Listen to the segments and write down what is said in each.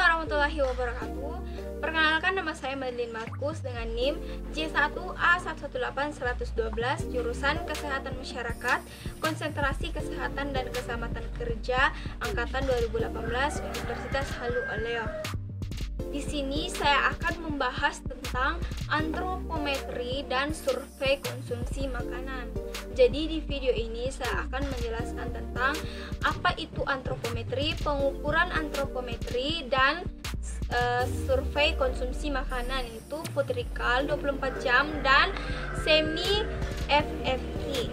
warahmatullahi wabarakatuh. Perkenalkan, nama saya Madeline Markus dengan NIM J1A118112 jurusan Kesehatan Masyarakat, Konsentrasi Kesehatan dan Keselamatan Kerja angkatan 2018 Universitas Halu Oleo. Di sini saya akan membahas tentang antropometri dan survei konsumsi makanan. Jadi di video ini saya akan menjelaskan tentang apa itu antropometri, pengukuran antropometri, dan survei konsumsi makanan, itu Futrikal 24 jam dan semi FFT.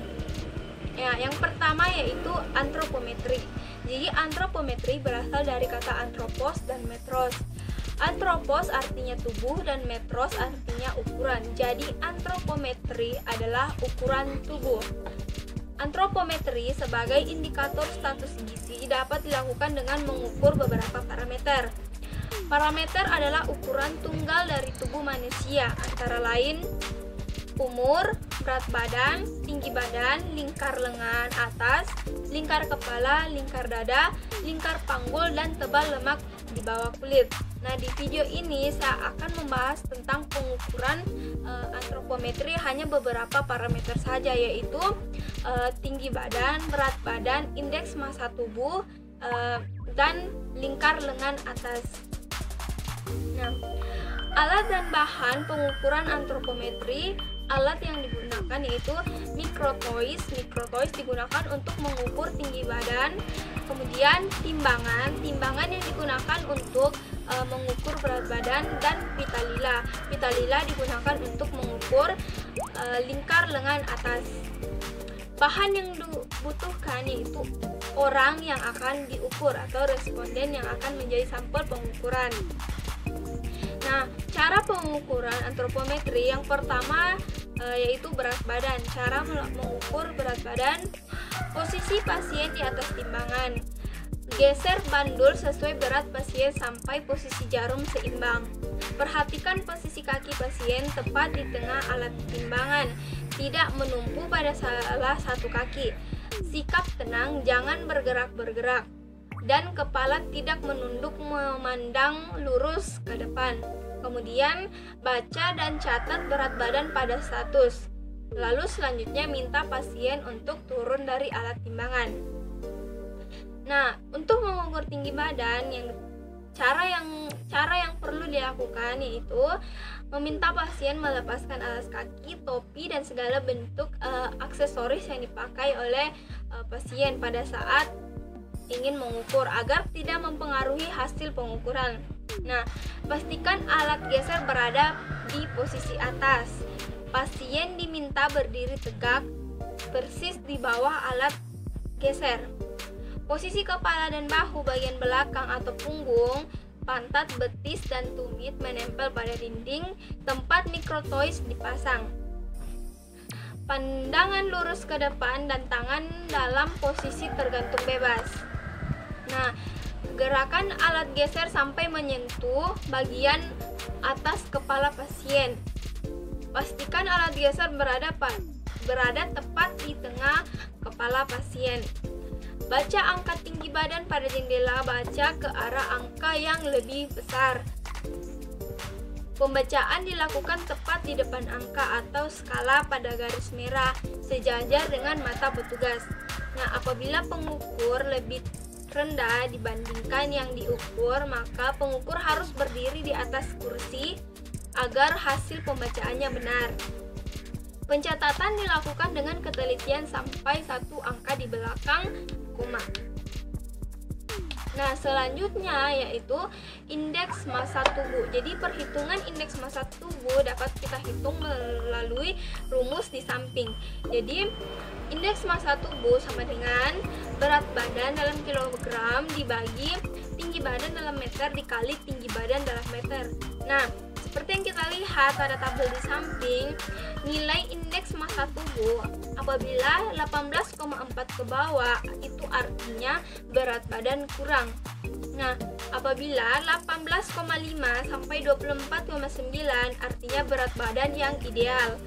Ya, yang pertama yaitu antropometri. Jadi antropometri berasal dari kata antropos dan metros. Antropos artinya tubuh dan metros artinya ukuran. Jadi antropometri adalah ukuran tubuh. Antropometri sebagai indikator status gizi dapat dilakukan dengan mengukur beberapa parameter. Parameter adalah ukuran tunggal dari tubuh manusia, antara lain umur, berat badan, tinggi badan, lingkar lengan atas, lingkar kepala, lingkar dada, lingkar panggul, dan tebal lemak di bawah kulit. Nah, di video ini saya akan membahas tentang pengukuran antropometri hanya beberapa parameter saja, yaitu tinggi badan, berat badan, indeks massa tubuh, dan lingkar lengan atas. Nah, alat dan bahan pengukuran antropometri. Alat yang digunakan yaitu mikrotois. Mikrotois digunakan untuk mengukur tinggi badan. Kemudian timbangan yang digunakan untuk mengukur berat badan, dan pitalila. Pitalila digunakan untuk mengukur lingkar lengan atas. Bahan yang dibutuhkan yaitu orang yang akan diukur atau responden yang akan menjadi sampel pengukuran. Nah, cara pengukuran antropometri yang pertama yaitu berat badan. Cara mengukur berat badan: posisi pasien di atas timbangan. Geser bandul sesuai berat pasien sampai posisi jarum seimbang. Perhatikan posisi kaki pasien tepat di tengah alat timbangan, tidak menumpu pada salah satu kaki. Sikap tenang, jangan bergerak-bergerak, dan kepala tidak menunduk memandang lurus ke depan. Kemudian baca dan catat berat badan pada status. Lalu selanjutnya minta pasien untuk turun dari alat timbangan. Nah, untuk mengukur tinggi badan, cara yang perlu dilakukan yaitu meminta pasien melepaskan alas kaki, topi, dan segala bentuk aksesoris yang dipakai oleh pasien pada saat ingin mengukur agar tidak mempengaruhi hasil pengukuran. Nah, pastikan alat geser berada di posisi atas. Pasien diminta berdiri tegak persis di bawah alat geser. Posisi kepala dan bahu bagian belakang atau punggung, pantat, betis, dan tumit menempel pada dinding tempat mikrotois dipasang. Pandangan lurus ke depan dan tangan dalam posisi tergantung bebas. Nah, gerakan alat geser sampai menyentuh bagian atas kepala pasien. Pastikan alat geser berada tepat di tengah kepala pasien. Baca angka tinggi badan pada jendela, baca ke arah angka yang lebih besar. Pembacaan dilakukan tepat di depan angka atau skala pada garis merah sejajar dengan mata petugas. Nah, apabila pengukur lebih rendah dibandingkan yang diukur, maka pengukur harus berdiri di atas kursi agar hasil pembacaannya benar. Pencatatan dilakukan dengan ketelitian sampai satu angka di belakang koma. Nah, selanjutnya yaitu indeks massa tubuh. Jadi perhitungan indeks massa tubuh dapat kita hitung melalui rumus di samping. Jadi indeks massa tubuh sama dengan berat badan dalam kilogram dibagi tinggi badan dalam meter dikali tinggi badan dalam meter. Nah, seperti yang kita lihat pada tabel di samping, nilai indeks massa tubuh apabila 18,4 ke bawah itu artinya berat badan kurang. Nah, apabila 18,5 sampai 24,9 artinya berat badan yang ideal.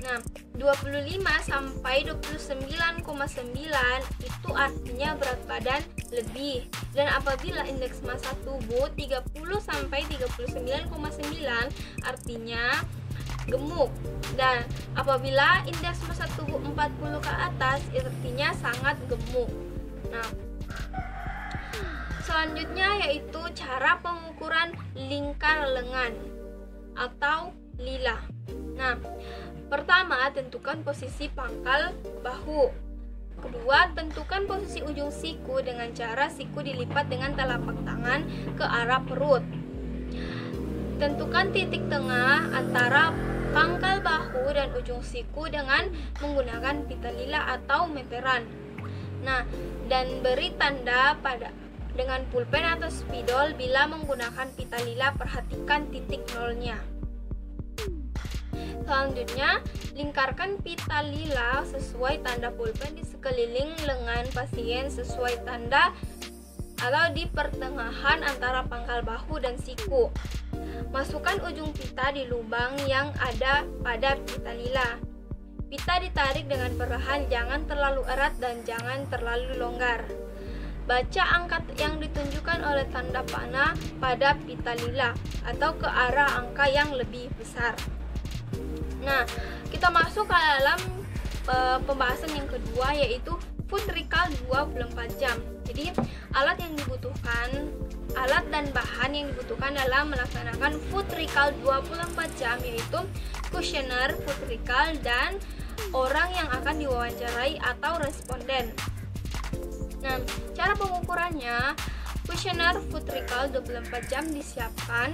Nah, 25 sampai 29,9 itu artinya berat badan lebih, dan apabila indeks massa tubuh 30 sampai 39,9 artinya gemuk, dan apabila indeks massa tubuh 40 ke atas artinya sangat gemuk. Nah, selanjutnya yaitu cara pengukuran lingkar lengan atau lila. Nah, pertama, tentukan posisi pangkal bahu. Kedua, tentukan posisi ujung siku dengan cara siku dilipat dengan telapak tangan ke arah perut. Tentukan titik tengah antara pangkal bahu dan ujung siku dengan menggunakan pita lila atau meteran. Nah, dan beri tanda dengan pulpen atau spidol. Bila menggunakan pita lila, perhatikan titik nolnya. Selanjutnya, lingkarkan pita lila sesuai tanda pulpen di sekeliling lengan pasien sesuai tanda atau di pertengahan antara pangkal bahu dan siku. Masukkan ujung pita di lubang yang ada pada pita lila. Pita ditarik dengan perlahan, jangan terlalu erat dan jangan terlalu longgar. Baca angka yang ditunjukkan oleh tanda panah pada pita lila atau ke arah angka yang lebih besar. Nah, kita masuk ke dalam pembahasan yang kedua, yaitu foot recall 24 jam. Jadi, alat dan bahan yang dibutuhkan dalam melaksanakan foot recall 24 jam yaitu kuesioner foot recall dan orang yang akan diwawancarai atau responden. Nah, cara pengukurannya, kuesioner foot recall 24 jam disiapkan.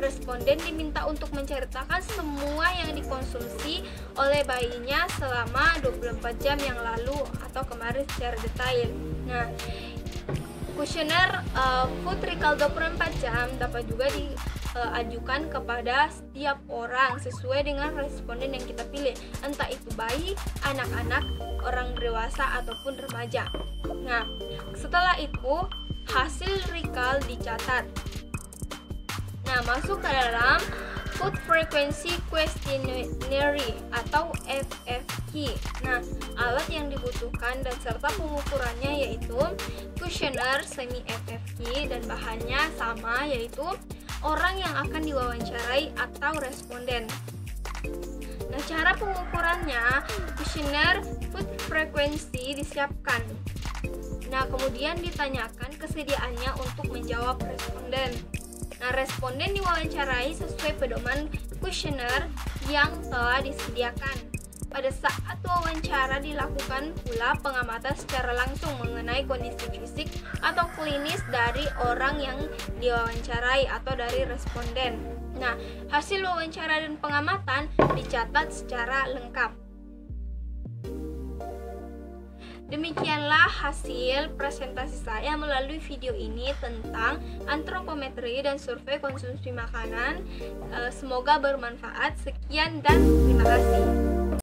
Responden diminta untuk menceritakan semua yang dikonsumsi oleh bayinya selama 24 jam yang lalu atau kemarin secara detail. Nah, kuesioner foot recall 24 jam dapat juga diajukan kepada setiap orang sesuai dengan responden yang kita pilih, entah itu bayi, anak-anak, orang dewasa ataupun remaja. Nah, setelah itu hasil recall dicatat. Nah, masuk ke dalam Food Frequency Questionnaire atau FFQ. Nah, alat yang dibutuhkan dan serta pengukurannya yaitu kuesioner semi FFQ dan bahannya sama, yaitu orang yang akan diwawancarai atau responden. Nah, cara pengukurannya, kuesioner food frequency disiapkan. Nah, kemudian ditanyakan kesediaannya untuk menjawab responden. Nah, responden diwawancarai sesuai pedoman kuesioner yang telah disediakan. Pada saat wawancara dilakukan pula pengamatan secara langsung mengenai kondisi fisik atau klinis dari orang yang diwawancarai atau dari responden. Nah, hasil wawancara dan pengamatan dicatat secara lengkap. Demikianlah hasil presentasi saya melalui video ini tentang antropometri dan survei konsumsi makanan. Semoga bermanfaat. Sekian dan terima kasih.